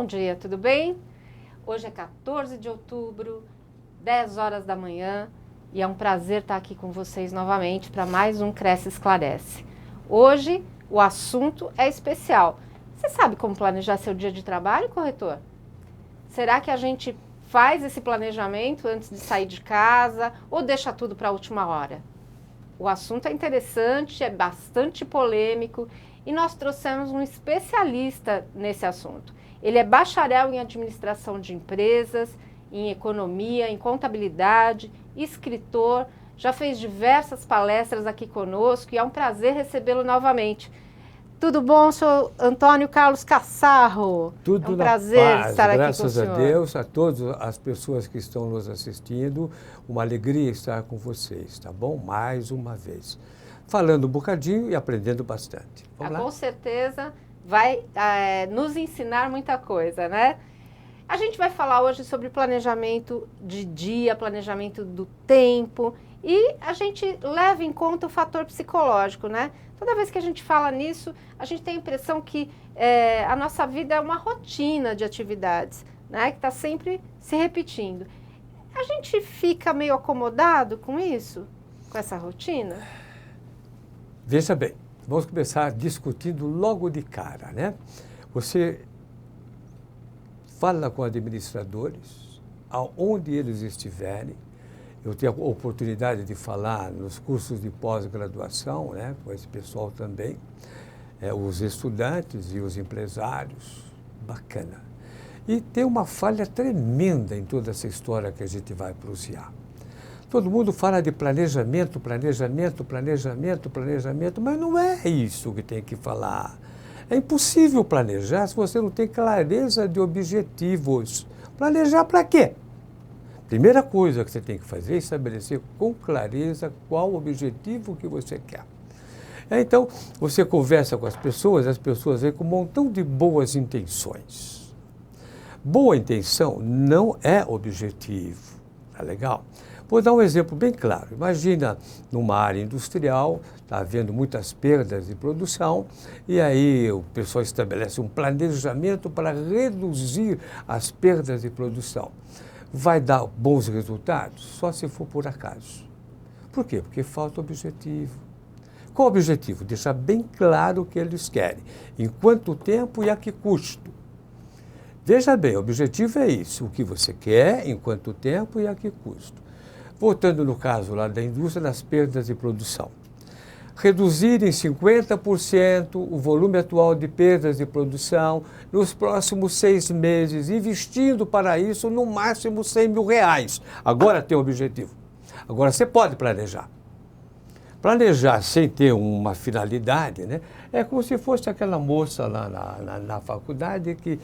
Bom dia, tudo bem? Hoje é 14 de outubro, 10 horas da manhã e é um prazer estar aqui com vocês novamente para mais um Cresce Esclarece. Hoje o assunto é especial. Você sabe como planejar seu dia de trabalho, corretor? Será que a gente faz esse planejamento antes de sair de casa ou deixa tudo para a última hora? O assunto é interessante, é bastante polêmico e nós trouxemos um especialista nesse assunto. Ele é bacharel em administração de empresas, em economia, em contabilidade, escritor, já fez diversas palestras aqui conosco e é um prazer recebê-lo novamente. Tudo bom, senhor Antônio Carlos Cassarro? Tudo é um prazer paz, estar aqui com o graças senhor. a Deus, a todas as pessoas que estão nos assistindo, uma alegria estar com vocês, tá bom? Mais uma vez. Falando um bocadinho e aprendendo bastante. Vamos lá? Com certeza vai nos ensinar muita coisa, né? A gente vai falar hoje sobre planejamento de dia, planejamento do tempo e a gente leva em conta o fator psicológico, né? Toda vez que a gente fala nisso, a gente tem a impressão que a nossa vida é uma rotina de atividades, né? Que está sempre se repetindo. A gente fica meio acomodado com isso, com essa rotina? Veja bem, vamos começar discutindo logo de cara, né? Você fala com administradores, aonde eles estiverem. Eu tenho a oportunidade de falar nos cursos de pós-graduação, né, com esse pessoal também, os estudantes e os empresários, bacana. E tem uma falha tremenda em toda essa história que a gente vai pronunciar. Todo mundo fala de planejamento, planejamento, planejamento, planejamento, mas não é isso que tem que falar. É impossível planejar se você não tem clareza de objetivos. Planejar para quê? Primeira coisa que você tem que fazer é estabelecer com clareza qual o objetivo que você quer. Então, você conversa com as pessoas vêm com um montão de boas intenções. Boa intenção não é objetivo, tá legal? Vou dar um exemplo bem claro. Imagina numa área industrial, está havendo muitas perdas de produção, e aí o pessoal estabelece um planejamento para reduzir as perdas de produção. Vai dar bons resultados só se for por acaso. Por quê? Porque falta objetivo. Qual o objetivo? Deixar bem claro o que eles querem, em quanto tempo e a que custo. Veja bem, o objetivo é isso, o que você quer, em quanto tempo e a que custo. Voltando no caso lá da indústria, das perdas de produção. Reduzir em 50% o volume atual de perdas de produção nos próximos 6 meses, investindo para isso no máximo R$100 mil. Agora tem o objetivo. Agora você pode planejar. Planejar sem ter uma finalidade, né? É como se fosse aquela moça lá na faculdade que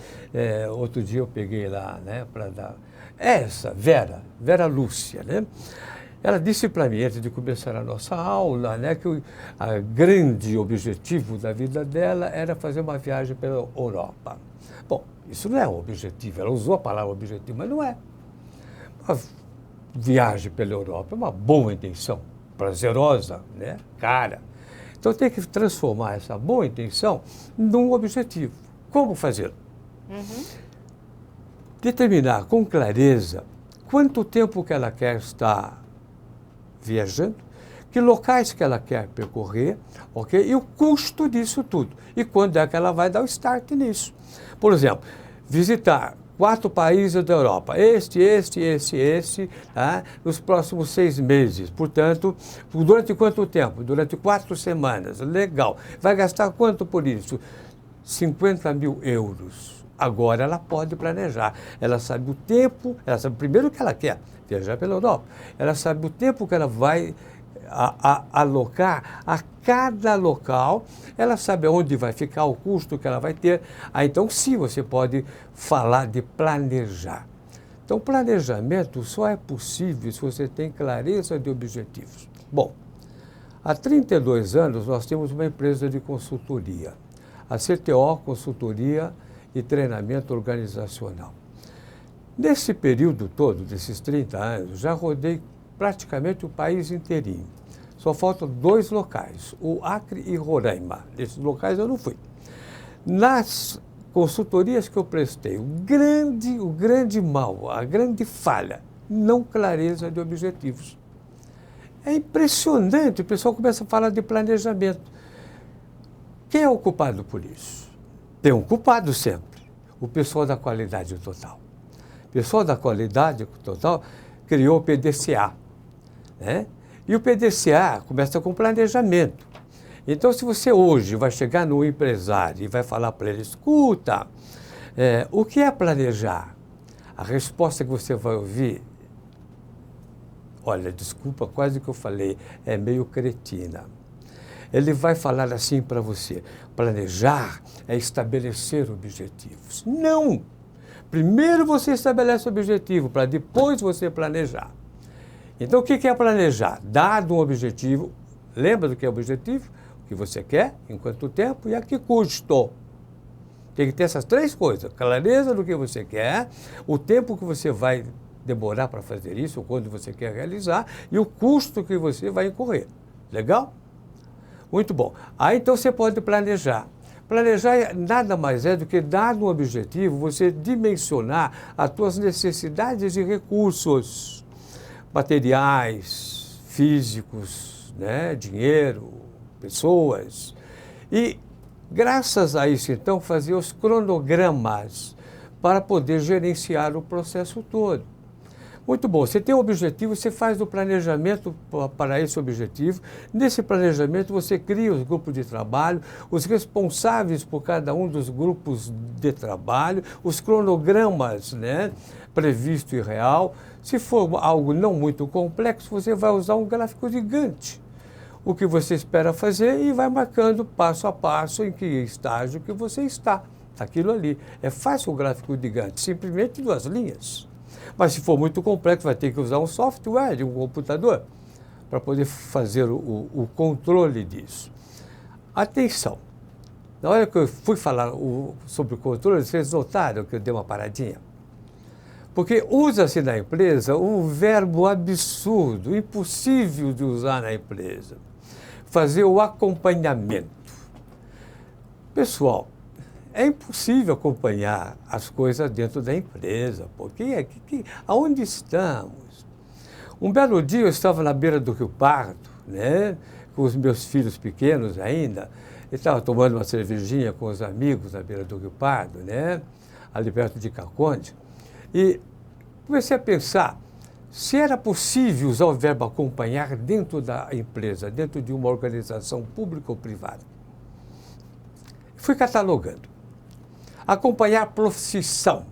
outro dia eu peguei lá, né, para dar... Essa, Vera Lúcia, né? Ela disse para mim, antes de começar a nossa aula, né, que o grande objetivo da vida dela era fazer uma viagem pela Europa. Bom, isso não é um objetivo, ela usou a palavra objetivo, mas não é. Uma viagem pela Europa é uma boa intenção, prazerosa, né, cara. Então tem que transformar essa boa intenção num objetivo. Como fazê-lo? Determinar com clareza quanto tempo que ela quer estar viajando, que locais que ela quer percorrer, ok? E o custo disso tudo. E quando é que ela vai dar o start nisso. Por exemplo, visitar 4 países da Europa, tá? Nos próximos 6 meses. Portanto, durante quanto tempo? Durante 4 semanas. Legal. Vai gastar quanto por isso? 50 mil euros. Agora ela pode planejar. Ela sabe o tempo, ela sabe primeiro o que ela quer, viajar pela Europa. Ela sabe o tempo que ela vai alocar a cada local, ela sabe onde vai ficar, o custo que ela vai ter. Então, sim, você pode falar de planejar. Então, planejamento só é possível se você tem clareza de objetivos. Bom, há 32 anos nós temos uma empresa de consultoria, a CTO Consultoria e Treinamento Organizacional. Nesse período todo, desses 30 anos, já rodei praticamente o país inteirinho. Só faltam 2 locais, o Acre e Roraima. Nesses locais eu não fui. consultorias que eu prestei, o grande mal, a grande falha, não clareza de objetivos. É impressionante, o pessoal começa a falar de planejamento. Quem é o culpado por isso? Tem um culpado sempre, o pessoal da qualidade total. O pessoal da qualidade total criou o PDCA, né? E o PDCA começa com planejamento. Então, se você hoje vai chegar no empresário e vai falar para ele, escuta, o que é planejar? A resposta que você vai ouvir, olha, desculpa, quase que eu falei, é meio cretina. Ele vai falar assim para você, planejar é estabelecer objetivos. Não! Primeiro você estabelece o objetivo, para depois você planejar. Então, o que é planejar? Dado um objetivo, lembra do que é objetivo? O que você quer, em quanto tempo e a que custo. Tem que ter essas três coisas, clareza do que você quer, o tempo que você vai demorar para fazer isso, ou quando você quer realizar, e o custo que você vai incorrer. Legal? Muito bom. Aí então você pode planejar. Planejar nada mais é do que, dado um objetivo, você dimensionar as suas necessidades de recursos materiais, físicos, né, dinheiro, pessoas. E, graças a isso, então, fazer os cronogramas para poder gerenciar o processo todo. Muito bom. Você tem um objetivo, você faz o planejamento para esse objetivo. Nesse planejamento, você cria os grupos de trabalho, os responsáveis por cada um dos grupos de trabalho, os cronogramas, né, previsto e real. Se for algo não muito complexo, você vai usar um gráfico gigante. O que você espera fazer e vai marcando passo a passo em que estágio que você está. Aquilo ali. É fácil o gráfico gigante, simplesmente 2 linhas. Mas se for muito complexo, vai ter que usar um software de um computador para poder fazer o controle disso. Atenção! Na hora que eu fui falar sobre o controle, vocês notaram que eu dei uma paradinha? Porque usa-se na empresa um verbo absurdo, impossível de usar na empresa. Fazer o acompanhamento. Pessoal, é impossível acompanhar as coisas dentro da empresa, porque aonde estamos? Um belo dia eu estava na beira do Rio Pardo, né, com os meus filhos pequenos ainda, eu estava tomando uma cervejinha com os amigos na beira do Rio Pardo, né, ali perto de Caconde, e comecei a pensar se era possível usar o verbo acompanhar dentro da empresa, dentro de uma organização pública ou privada. Fui catalogando. Acompanhar profissão.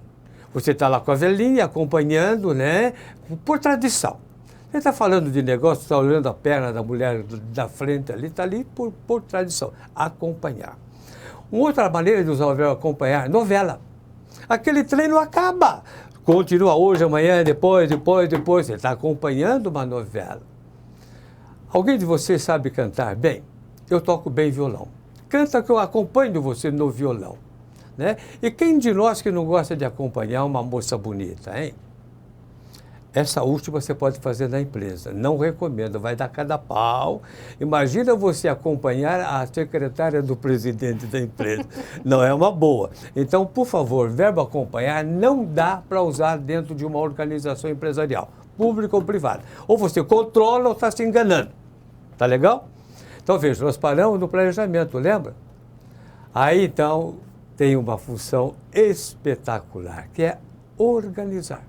Você está lá com a velhinha acompanhando, né, por tradição. Você está falando de negócio, está olhando a perna da mulher da frente ali, está ali por tradição. Acompanhar. Uma outra maneira de usar o verbo acompanhar, novela. Aquele treino acaba. Continua hoje, amanhã, depois. Você está acompanhando uma novela. Alguém de vocês sabe cantar bem? Eu toco bem violão. Canta que eu acompanho você no violão. Né? E quem de nós que não gosta de acompanhar uma moça bonita, hein? Essa última você pode fazer na empresa. Não recomendo, vai dar cada pau. Imagina você acompanhar a secretária do presidente da empresa. Não é uma boa. Então, por favor, verbo acompanhar não dá para usar dentro de uma organização empresarial, pública ou privada. Ou você controla ou está se enganando. Tá legal? Então, veja, nós paramos no planejamento, lembra? Aí, então, tem uma função espetacular, que é organizar.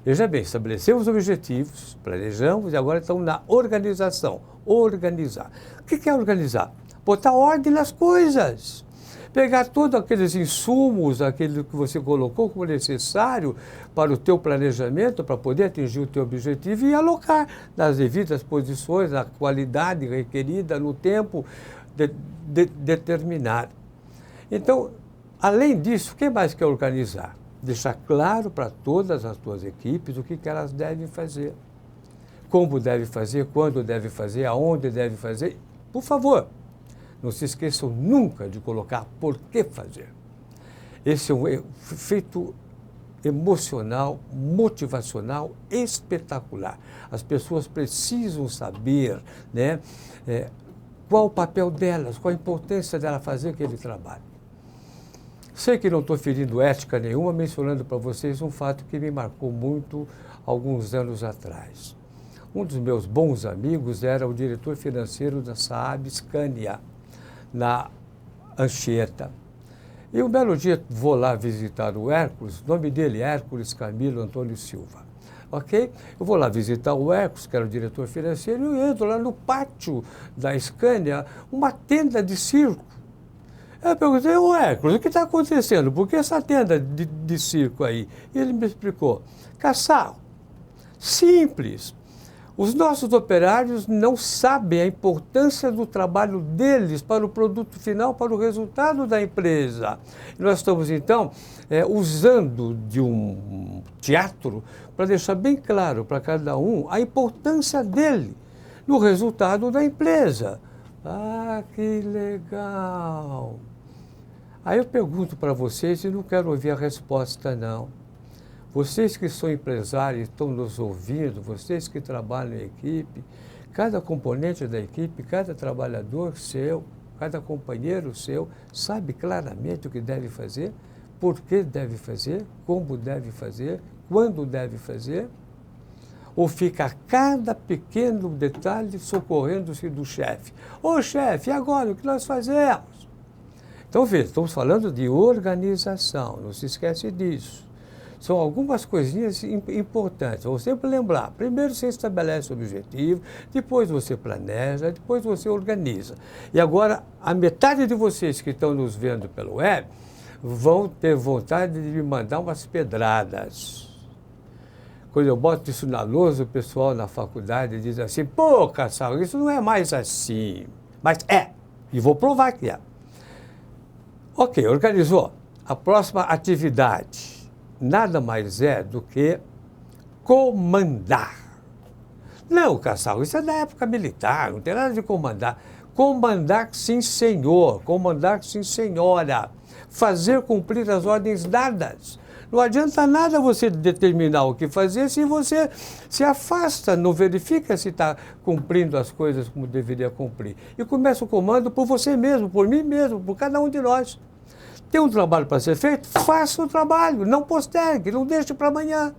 Veja bem, estabelecemos objetivos, planejamos e agora estamos na organização. Organizar. O que é organizar? Botar ordem nas coisas. Pegar todos aqueles insumos, aquilo que você colocou como necessário para o teu planejamento, para poder atingir o teu objetivo e alocar nas devidas posições, na qualidade requerida, no tempo determinado. Então, além disso, o que mais quer organizar? Deixar claro para todas as tuas equipes o que elas devem fazer. Como deve fazer, quando deve fazer, aonde deve fazer. Por favor, não se esqueçam nunca de colocar por que fazer. Esse é um efeito emocional, motivacional, espetacular. As pessoas precisam saber, né, qual o papel delas, qual a importância dela fazer aquele trabalho. Sei que não estou ferindo ética nenhuma, mencionando para vocês um fato que me marcou muito alguns anos atrás. Um dos meus bons amigos era o diretor financeiro da Saab Scania, na Anchieta. E um belo dia vou lá visitar o Hércules, o nome dele é Hércules Camilo Antônio Silva. Ok? Eu vou lá visitar o Hércules, que era o diretor financeiro, e eu entro lá no pátio da Scania, uma tenda de circo. Eu perguntei, ô Hércules, o que está acontecendo? Por que essa tenda de circo aí? E ele me explicou, Cassal, simples. Os nossos operários não sabem a importância do trabalho deles para o produto final, para o resultado da empresa. E nós estamos, então, usando de um teatro para deixar bem claro para cada um a importância dele no resultado da empresa. Ah, que legal! Aí eu pergunto para vocês e não quero ouvir a resposta, não. Vocês que são empresários, estão nos ouvindo, vocês que trabalham em equipe, cada componente da equipe, cada trabalhador seu, cada companheiro seu, sabe claramente o que deve fazer, por que deve fazer, como deve fazer, quando deve fazer, ou fica a cada pequeno detalhe socorrendo-se do chefe. Ô chefe, e agora o que nós fazemos? Então veja, estamos falando de organização, não se esquece disso. São algumas coisinhas importantes. Vou sempre lembrar. Primeiro você estabelece o objetivo, depois você planeja, depois você organiza. E agora, a metade de vocês que estão nos vendo pelo web vão ter vontade de me mandar umas pedradas. Quando eu boto isso na lousa, o pessoal na faculdade diz assim, pô, Cassal, isso não é mais assim. Mas é, e vou provar que é. Ok, organizou. A próxima atividade nada mais é do que comandar. Não, Cassal, isso é da época militar, não tem nada de comandar. Comandar, sim, senhor. Comandar, sim, senhora. Fazer cumprir as ordens dadas. Não adianta nada você determinar o que fazer se você se afasta, não verifica se está cumprindo as coisas como deveria cumprir. E começa o comando por você mesmo, por mim mesmo, por cada um de nós. Tem um trabalho para ser feito? Faça o trabalho, não postergue, não deixe para amanhã.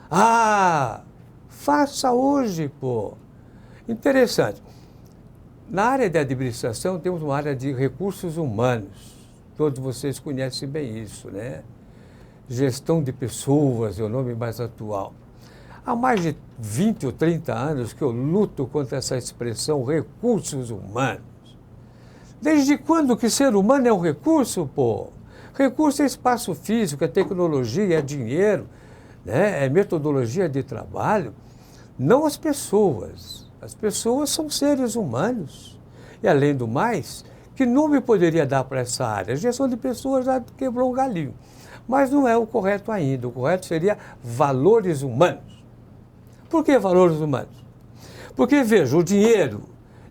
Ah, faça hoje, pô. Interessante. Na área de administração, temos uma área de recursos humanos. Todos vocês conhecem bem isso, né? Gestão de pessoas é o nome mais atual. Há mais de 20 ou 30 anos que eu luto contra essa expressão recursos humanos. Desde quando que ser humano é um recurso, pô? Recurso é espaço físico, é tecnologia, é dinheiro, né? É metodologia de trabalho. Não as pessoas. As pessoas são seres humanos. E, além do mais, que nome poderia dar para essa área? A gestão de pessoas já quebrou um galinho. Mas não é o correto ainda. O correto seria valores humanos. Por que valores humanos? Porque, veja, o dinheiro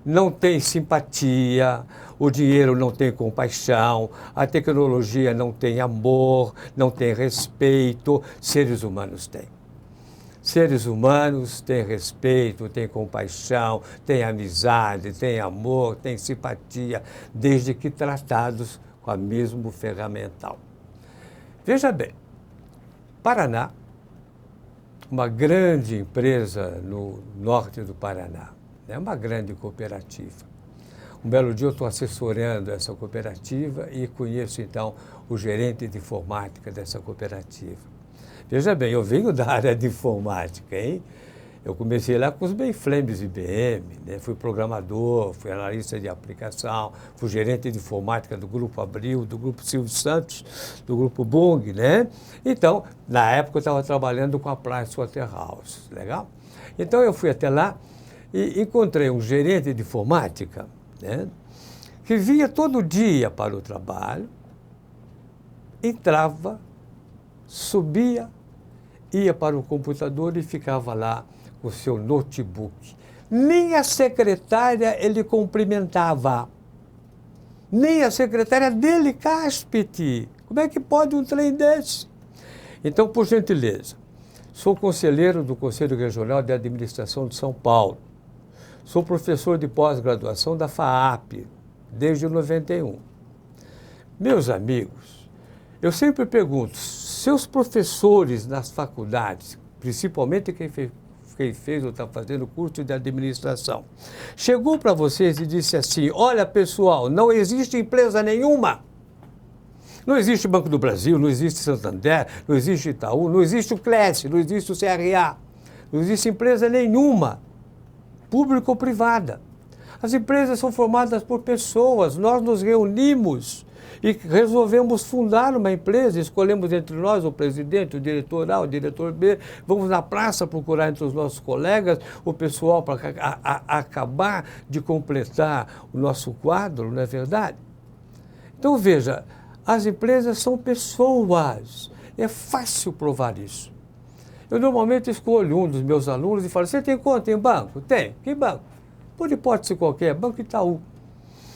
não tem simpatia, o dinheiro não tem compaixão, a tecnologia não tem amor, não tem respeito. Seres humanos têm. Seres humanos têm respeito, têm compaixão, têm amizade, têm amor, têm simpatia, desde que tratados com a mesmo ferramental. Veja bem, Paraná, uma grande empresa no norte do Paraná, é uma grande cooperativa. Um belo dia eu estou assessorando essa cooperativa e conheço então o gerente de informática dessa cooperativa. Veja bem, eu venho da área de informática, hein? Eu comecei lá com os mainframes IBM, né? Fui programador, fui analista de aplicação, fui gerente de informática do Grupo Abril, do Grupo Silvio Santos, do Grupo Bung, né? Então, na época eu estava trabalhando com a Pricewaterhouse, legal? Então eu fui até lá e encontrei um gerente de informática, né? Que vinha todo dia para o trabalho, entrava, subia, ia para o computador e ficava lá com o seu notebook. Nem a secretária ele cumprimentava. Nem a secretária dele, cáspite. Como é que pode um trem desse? Então, por gentileza, sou conselheiro do Conselho Regional de Administração de São Paulo. Sou professor de pós-graduação da FAAP, desde 91. Meus amigos, Eu sempre pergunto, seus professores nas faculdades, principalmente quem fez ou está fazendo curso de administração, chegou para vocês e disse assim, olha pessoal, não existe empresa nenhuma. Não existe Banco do Brasil, não existe Santander, não existe Itaú, não existe o CLES, não existe o CRA. Não existe empresa nenhuma, pública ou privada. As empresas são formadas por pessoas, nós nos reunimos e resolvemos fundar uma empresa, escolhemos entre nós o presidente, o diretor A, o diretor B, vamos na praça procurar entre os nossos colegas o pessoal para acabar de completar o nosso quadro, não é verdade? Então veja, as empresas são pessoas, é fácil provar isso. Eu normalmente escolho um dos meus alunos e falo, você tem conta em banco? Tem. Que banco? Por hipótese qualquer, Banco Itaú.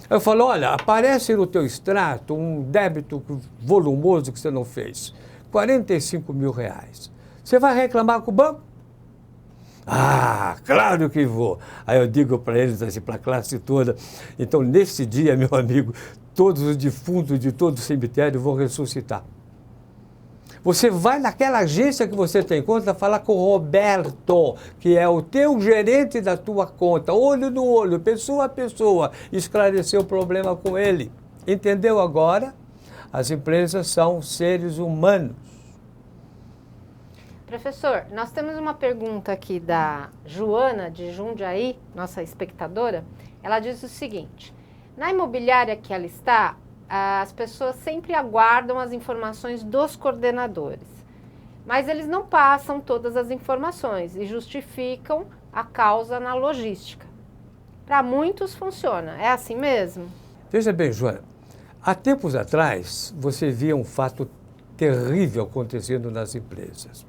Eu falo, olha, aparece no teu extrato um débito volumoso que você não fez, R$45 mil. Você vai reclamar com o banco? Ah, claro que vou. Aí eu digo para eles, assim, para a classe toda, então nesse dia, meu amigo, todos os defuntos de todo o cemitério vão ressuscitar. Você vai naquela agência que você tem conta falar com o Roberto, que é o teu gerente da tua conta, olho no olho, pessoa a pessoa, esclarecer o problema com ele. Entendeu agora? As empresas são seres humanos. Professor, nós temos uma pergunta aqui da Joana de Jundiaí, nossa espectadora. Ela diz o seguinte, na imobiliária que ela está, as pessoas sempre aguardam as informações dos coordenadores, mas eles não passam todas as informações e justificam a causa na logística. Para muitos funciona, é assim mesmo? Veja bem, Joana, há tempos atrás você via um fato terrível acontecendo nas empresas.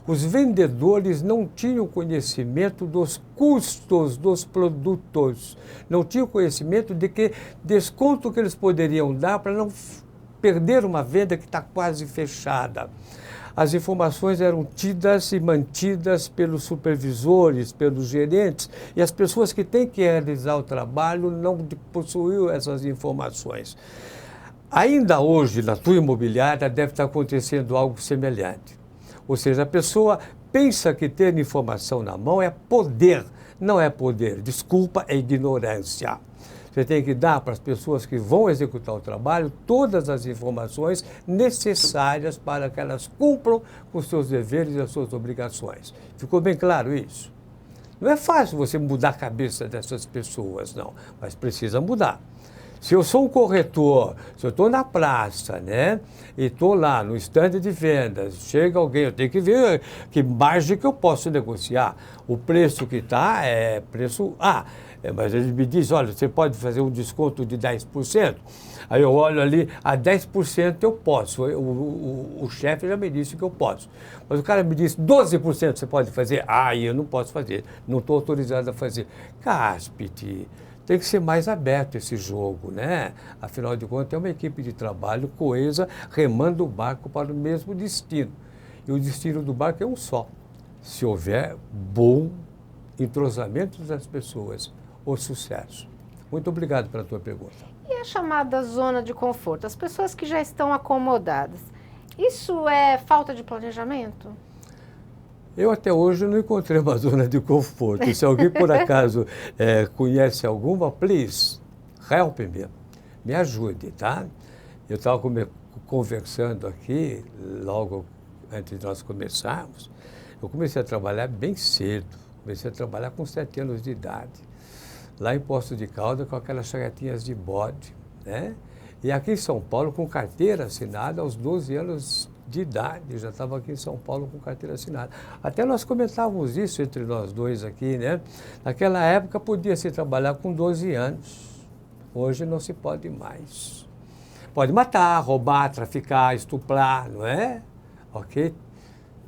Os vendedores não tinham conhecimento dos custos dos produtos, não tinham conhecimento de que desconto que eles poderiam dar para não perder uma venda que está quase fechada. As informações eram tidas e mantidas pelos supervisores, pelos gerentes, e as pessoas que têm que realizar o trabalho não possuíam essas informações. Ainda hoje, na tua imobiliária, deve estar acontecendo algo semelhante. Ou seja, a pessoa pensa que ter informação na mão é poder. Não é poder. Desculpa, é ignorância. Você tem que dar para as pessoas que vão executar o trabalho todas as informações necessárias para que elas cumpram com os seus deveres e as suas obrigações. Ficou bem claro isso? Não é fácil você mudar a cabeça dessas pessoas, não, mas precisa mudar. Se eu sou um corretor, se eu estou na praça, né, e estou lá no estande de vendas, chega alguém, eu tenho que ver que margem que eu posso negociar. O preço que está é preço A, mas ele me diz, olha, você pode fazer um desconto de 10%. Aí eu olho ali, a 10% eu posso, o chefe já me disse que eu posso. Mas o cara me disse, 12% você pode fazer? Ah, eu não posso fazer, não estou autorizado a fazer. Cáspite. Tem que ser mais aberto esse jogo, né? Afinal de contas, é uma equipe de trabalho coesa, remando o barco para o mesmo destino. E o destino do barco é um só. Se houver bom entrosamento das pessoas, o sucesso. Muito obrigado pela tua pergunta. E a chamada zona de conforto? As pessoas que já estão acomodadas, isso é falta de planejamento? Eu até hoje não encontrei uma zona de conforto. Se alguém por acaso conhece alguma, please, help me, me ajude, tá? Eu estava conversando aqui, logo antes de nós começarmos, eu comecei a trabalhar bem cedo, comecei a trabalhar com 7 anos de idade, lá em Poços de Caldas com aquelas charetinhas de bode, né? E aqui em São Paulo com carteira assinada aos 12 anos de idade, eu já estava aqui em São Paulo com carteira assinada. Até nós comentávamos isso entre nós dois aqui, né? Naquela época podia-se trabalhar com 12 anos, hoje não se pode mais. Pode matar, roubar, traficar, estuprar, não é? Ok?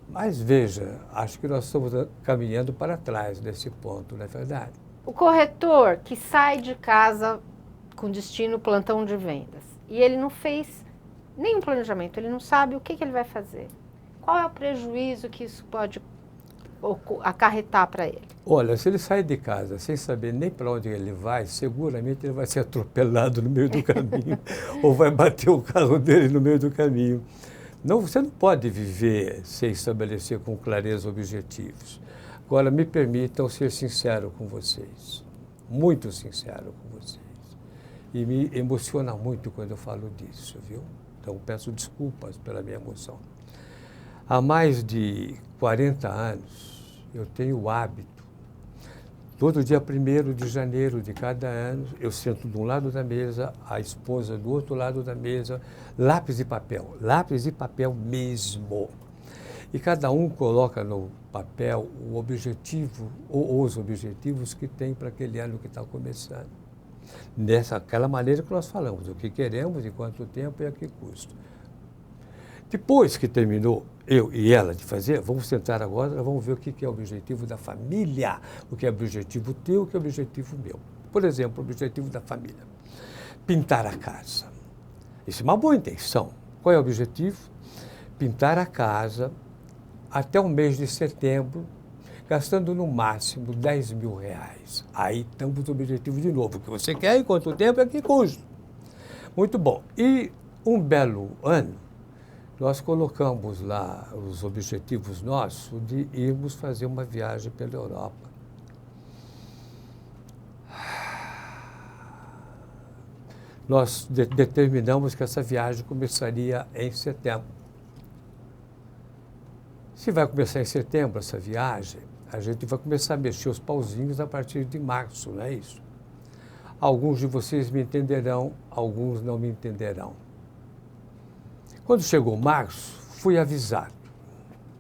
Mas veja, acho que nós estamos caminhando para trás nesse ponto, não é verdade? O corretor que sai de casa com destino plantão de vendas e ele não fez nenhum planejamento, ele não sabe o que ele vai fazer. Qual é o prejuízo que isso pode acarretar para ele? Olha, se ele sair de casa sem saber nem para onde ele vai, seguramente ele vai ser atropelado no meio do caminho ou vai bater o carro dele no meio do caminho. Não, você não pode viver sem estabelecer com clareza objetivos. Agora, me permitam ser sincero com vocês, muito sincero com vocês. E me emociona muito quando eu falo disso, viu? Então, peço desculpas pela minha emoção. Há mais de 40 anos, eu tenho o hábito, todo dia 1º de janeiro de cada ano, eu sento de um lado da mesa, a esposa do outro lado da mesa, lápis e papel mesmo. E cada um coloca no papel o objetivo ou os objetivos que tem para aquele ano que está começando. Aquela maneira que nós falamos, o que queremos, em quanto tempo e a que custo. Depois que terminou eu e ela de fazer, vamos sentar agora, vamos ver o que é o objetivo da família, o que é o objetivo teu, o que é o objetivo meu. Por exemplo, o objetivo da família, pintar a casa. Isso é uma boa intenção. Qual é o objetivo? Pintar a casa até o mês de setembro, gastando no máximo R$10.000. Aí estamos no objetivo de novo. O que você quer, em quanto tempo e a que custo. Muito bom. E um belo ano, nós colocamos lá os objetivos nossos de irmos fazer uma viagem pela Europa. Nós determinamos que essa viagem começaria em setembro. Se vai começar em setembro essa viagem, a gente vai começar a mexer os pauzinhos a partir de março, não é isso? Alguns de vocês me entenderão, alguns não me entenderão. Quando chegou março, fui avisado,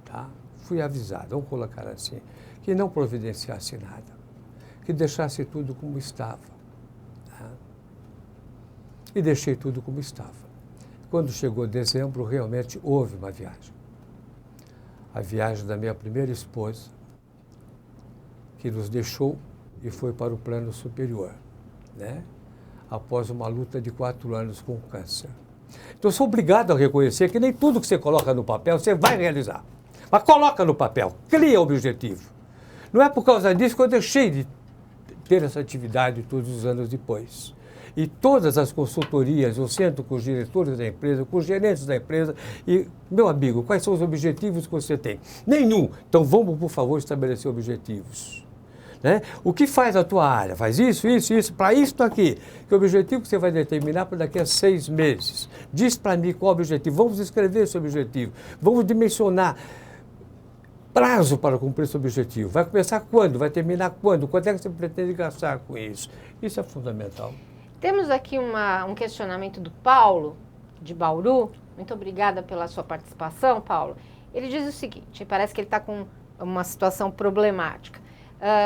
tá? Fui avisado, vamos colocar assim, que não providenciasse nada, que deixasse tudo como estava. Tá? E deixei tudo como estava. Quando chegou dezembro, realmente houve uma viagem. A viagem da minha primeira esposa, que nos deixou e foi para o plano superior, né? Após uma luta de 4 anos com o câncer. Então, eu sou obrigado a reconhecer que nem tudo que você coloca no papel você vai realizar. Mas coloca no papel, cria objetivo. Não é por causa disso que eu deixei de ter essa atividade todos os anos depois. E todas as consultorias, eu sento com os diretores da empresa, com os gerentes da empresa e, meu amigo, quais são os objetivos que você tem? Nenhum. Então, vamos, por favor, estabelecer objetivos. Né? O que faz a tua área? Faz isso, isso, isso, para isso aqui. Que objetivo que você vai determinar para daqui a 6 meses? Diz para mim qual o objetivo. Vamos escrever esse objetivo. Vamos dimensionar prazo para cumprir esse objetivo. Vai começar quando? Vai terminar quando? Quanto é que você pretende gastar com isso? Isso é fundamental. Temos aqui um questionamento do Paulo, de Bauru. Muito obrigada pela sua participação, Paulo. Ele diz o seguinte, parece que ele está com uma situação problemática.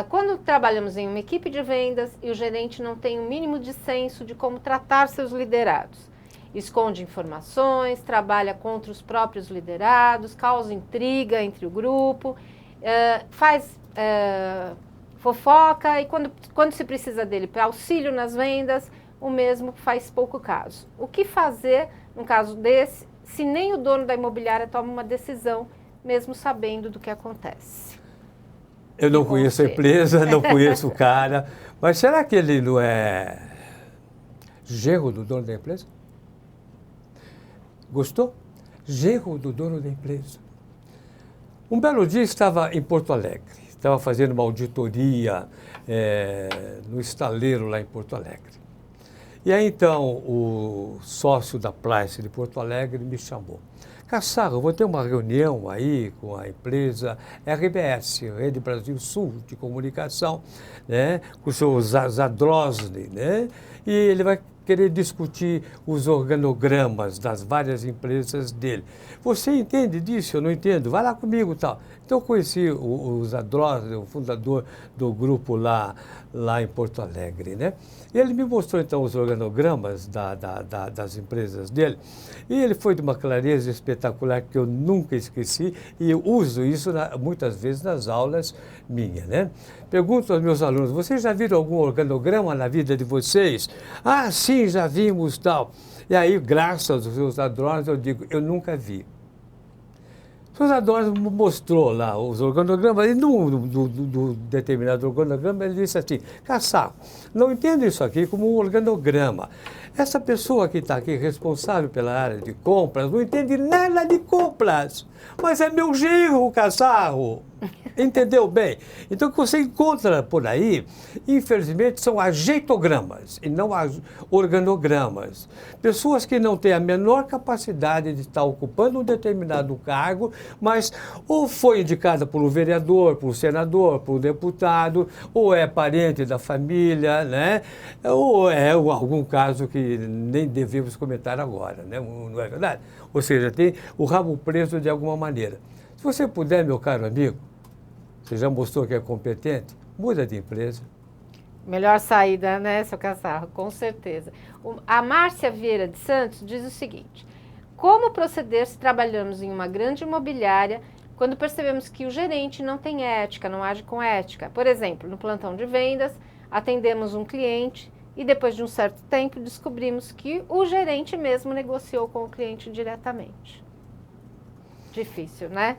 Quando trabalhamos em uma equipe de vendas e o gerente não tem o mínimo de senso de como tratar seus liderados, esconde informações, trabalha contra os próprios liderados, causa intriga entre o grupo, faz fofoca e quando se precisa dele para auxílio nas vendas, o mesmo faz pouco caso. O que fazer num caso desse, se nem o dono da imobiliária toma uma decisão, mesmo sabendo do que acontece? Eu não conheço a empresa, não conheço o cara, mas será que ele não é genro do dono da empresa? Gostou? Genro do dono da empresa. Um belo dia estava em Porto Alegre, estava fazendo uma auditoria no estaleiro lá em Porto Alegre. E aí então o sócio da Price de Porto Alegre me chamou. Caçarro, eu vou ter uma reunião aí com a empresa RBS, Rede Brasil Sul de Comunicação, né, com o senhor Zadrozny, né, e ele vai querer discutir os organogramas das várias empresas dele. Você entende disso? Eu não entendo. Vai lá comigo e tal. Então eu conheci o Zadrozny, o fundador do grupo lá em Porto Alegre, né? E ele me mostrou então os organogramas das empresas dele e ele foi de uma clareza espetacular que eu nunca esqueci e eu uso isso muitas vezes nas aulas minhas, né? Pergunto aos meus alunos, vocês já viram algum organograma na vida de vocês? Ah, sim, já vimos, tal. E aí, graças aos seus ladrões, eu digo, eu nunca vi. O professor Adorno mostrou lá os organogramas, e do determinado organograma ele disse assim, Cassaro, não entendo isso aqui como um organograma. Essa pessoa que está aqui responsável pela área de compras não entende nada de compras, mas é meu genro, Cassaro. Entendeu bem? Então, o que você encontra por aí, infelizmente, são ajeitogramas e não organogramas. Pessoas que não têm a menor capacidade de estar ocupando um determinado cargo, mas ou foi indicada por um vereador, por um senador, por um deputado, ou é parente da família, né? Ou é algum caso que nem devemos comentar agora, né? Não é verdade? Ou seja, tem o rabo preso de alguma maneira. Se você puder, meu caro amigo, você já mostrou que é competente? Muda de empresa. Melhor saída, né, seu Cassaro? Com certeza. A Márcia Vieira de Santos diz o seguinte: como proceder se trabalhamos em uma grande imobiliária quando percebemos que o gerente não tem ética, não age com ética? Por exemplo, no plantão de vendas, atendemos um cliente e depois de um certo tempo descobrimos que o gerente mesmo negociou com o cliente diretamente. Difícil, né?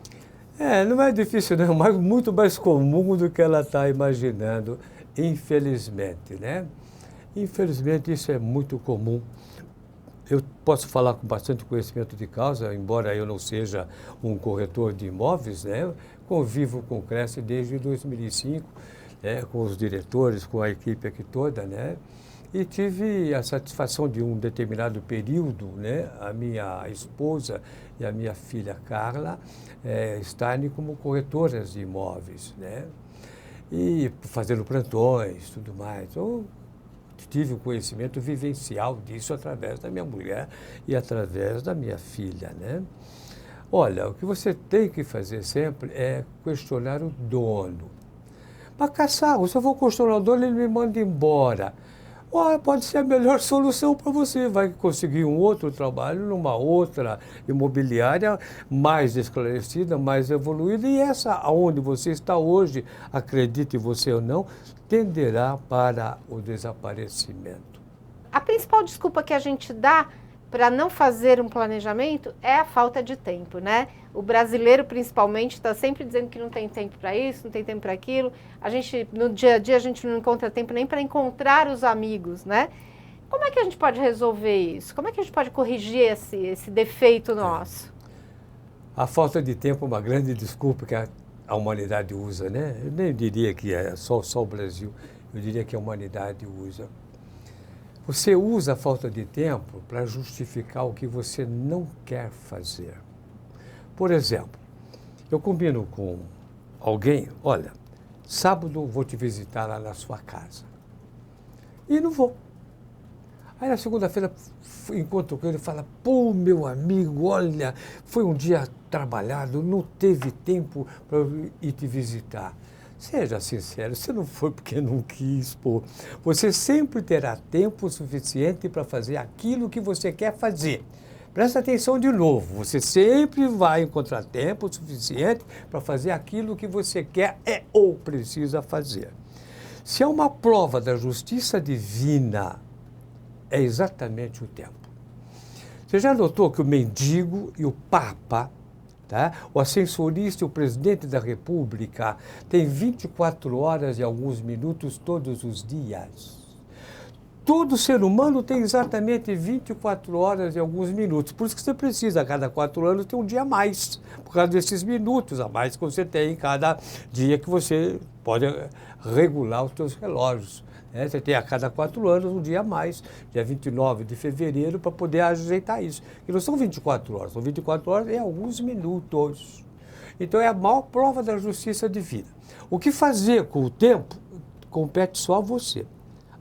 Não é difícil não, mas muito mais comum do que ela está imaginando, infelizmente, né? Infelizmente isso é muito comum. Eu posso falar com bastante conhecimento de causa, embora eu não seja um corretor de imóveis, né? Convivo com o Cresce desde 2005, né? Com os diretores, com a equipe aqui toda, né? E tive a satisfação de um determinado período, né, a minha esposa e a minha filha Carla estarem como corretoras de imóveis, né, e fazendo plantões, tudo mais. Eu tive o conhecimento vivencial disso através da minha mulher e através da minha filha, né. Olha, o que você tem que fazer sempre é questionar o dono. Mas, Cassaro, se eu vou questionar o dono, ele me manda embora. Pode ser a melhor solução para você. Vai conseguir um outro trabalho numa outra imobiliária mais esclarecida, mais evoluída. E essa, aonde você está hoje, acredite você ou não, tenderá para o desaparecimento. A principal desculpa que a gente dá para não fazer um planejamento é a falta de tempo, né? O brasileiro, principalmente, está sempre dizendo que não tem tempo para isso, não tem tempo para aquilo. A gente, no dia a dia, a gente não encontra tempo nem para encontrar os amigos, né? Como é que a gente pode resolver isso? Como é que a gente pode corrigir esse defeito nosso? A falta de tempo é uma grande desculpa que a humanidade usa, né? Eu nem diria que é só o Brasil, eu diria que a humanidade usa. Você usa a falta de tempo para justificar o que você não quer fazer. Por exemplo, eu combino com alguém, olha, sábado vou te visitar lá na sua casa. E não vou. Aí na segunda-feira encontro com ele e fala, pô, meu amigo, olha, foi um dia trabalhado, não teve tempo para eu ir te visitar. Seja sincero, você não foi porque não quis, pô. Você sempre terá tempo suficiente para fazer aquilo que você quer fazer. Presta atenção de novo, você sempre vai encontrar tempo suficiente para fazer aquilo que você quer ou precisa fazer. Se é uma prova da justiça divina, é exatamente o tempo. Você já notou que o mendigo e o papa, tá? O ascensorista e o presidente da República têm 24 horas e alguns minutos todos os dias? Todo ser humano tem exatamente 24 horas e alguns minutos. Por isso que você precisa, a cada 4 anos, ter um dia a mais. Por causa desses minutos a mais que você tem em cada dia que você pode regular os seus relógios. Né? Você tem a cada 4 anos um dia a mais, dia 29 de fevereiro, para poder ajeitar isso. E não são 24 horas, são 24 horas e alguns minutos. Então é a maior prova da justiça divina. O que fazer com o tempo compete só a você.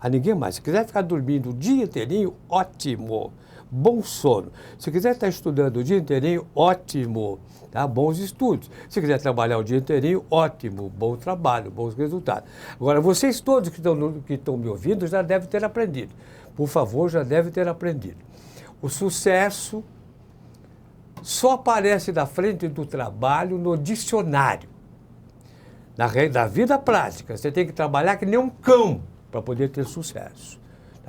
A ninguém mais. Se quiser ficar dormindo o dia inteirinho, ótimo, bom sono. Se quiser estar estudando o dia inteirinho, ótimo, tá? Bons estudos. Se quiser trabalhar o dia inteirinho, ótimo, bom trabalho, bons resultados. Agora, vocês todos que estão me ouvindo já devem ter aprendido. Por favor, já devem ter aprendido. O sucesso só aparece na frente do trabalho no dicionário. Na vida prática, você tem que trabalhar que nem um cão para poder ter sucesso.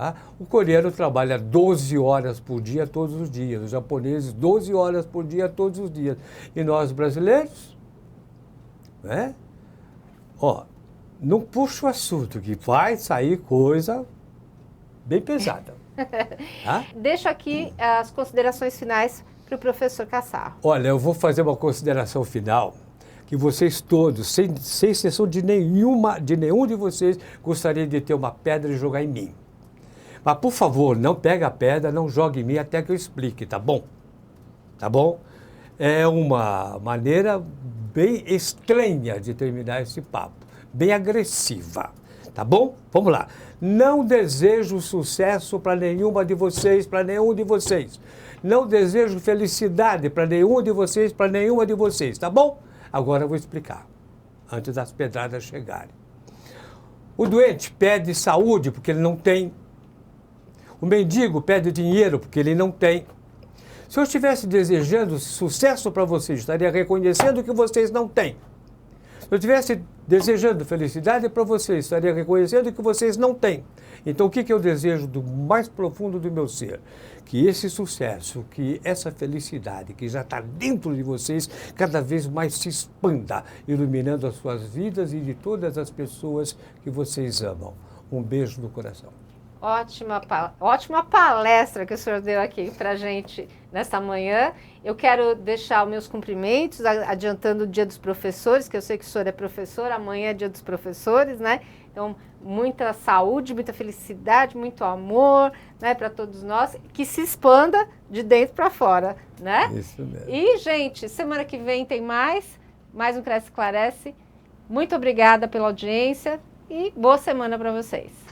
Tá? O coreano trabalha 12 horas por dia todos os dias, os japoneses 12 horas por dia todos os dias. E nós brasileiros, né? Ó, não puxa o assunto, que vai sair coisa bem pesada. Tá? Deixo aqui as considerações finais para o professor Cassarro. Olha, eu vou fazer uma consideração final, que vocês todos, sem exceção de nenhum de vocês, gostariam de ter uma pedra e jogar em mim. Mas, por favor, não pegue a pedra, não jogue em mim até que eu explique, tá bom? Tá bom? É uma maneira bem estranha de terminar esse papo, bem agressiva, tá bom? Vamos lá. Não desejo sucesso para nenhuma de vocês, para nenhum de vocês. Não desejo felicidade para nenhum de vocês, para nenhuma de vocês, tá bom? Agora eu vou explicar, antes das pedradas chegarem. O doente pede saúde porque ele não tem. O mendigo pede dinheiro porque ele não tem. Se eu estivesse desejando sucesso para vocês, estaria reconhecendo que vocês não têm. Se eu estivesse desejando felicidade para vocês, estaria reconhecendo que vocês não têm. Então, o que eu desejo do mais profundo do meu ser? Que esse sucesso, que essa felicidade que já está dentro de vocês, cada vez mais se expanda, iluminando as suas vidas e de todas as pessoas que vocês amam. Um beijo no coração. Ótima palestra que o senhor deu aqui para a gente nesta manhã. Eu quero deixar os meus cumprimentos, adiantando o Dia dos Professores, que eu sei que o senhor é professor, amanhã é Dia dos Professores, né? Então, muita saúde, muita felicidade, muito amor, né, para todos nós, que se expanda de dentro para fora, né? Isso mesmo. E, gente, semana que vem tem mais um Cresce Esclarece. Muito obrigada pela audiência e boa semana para vocês.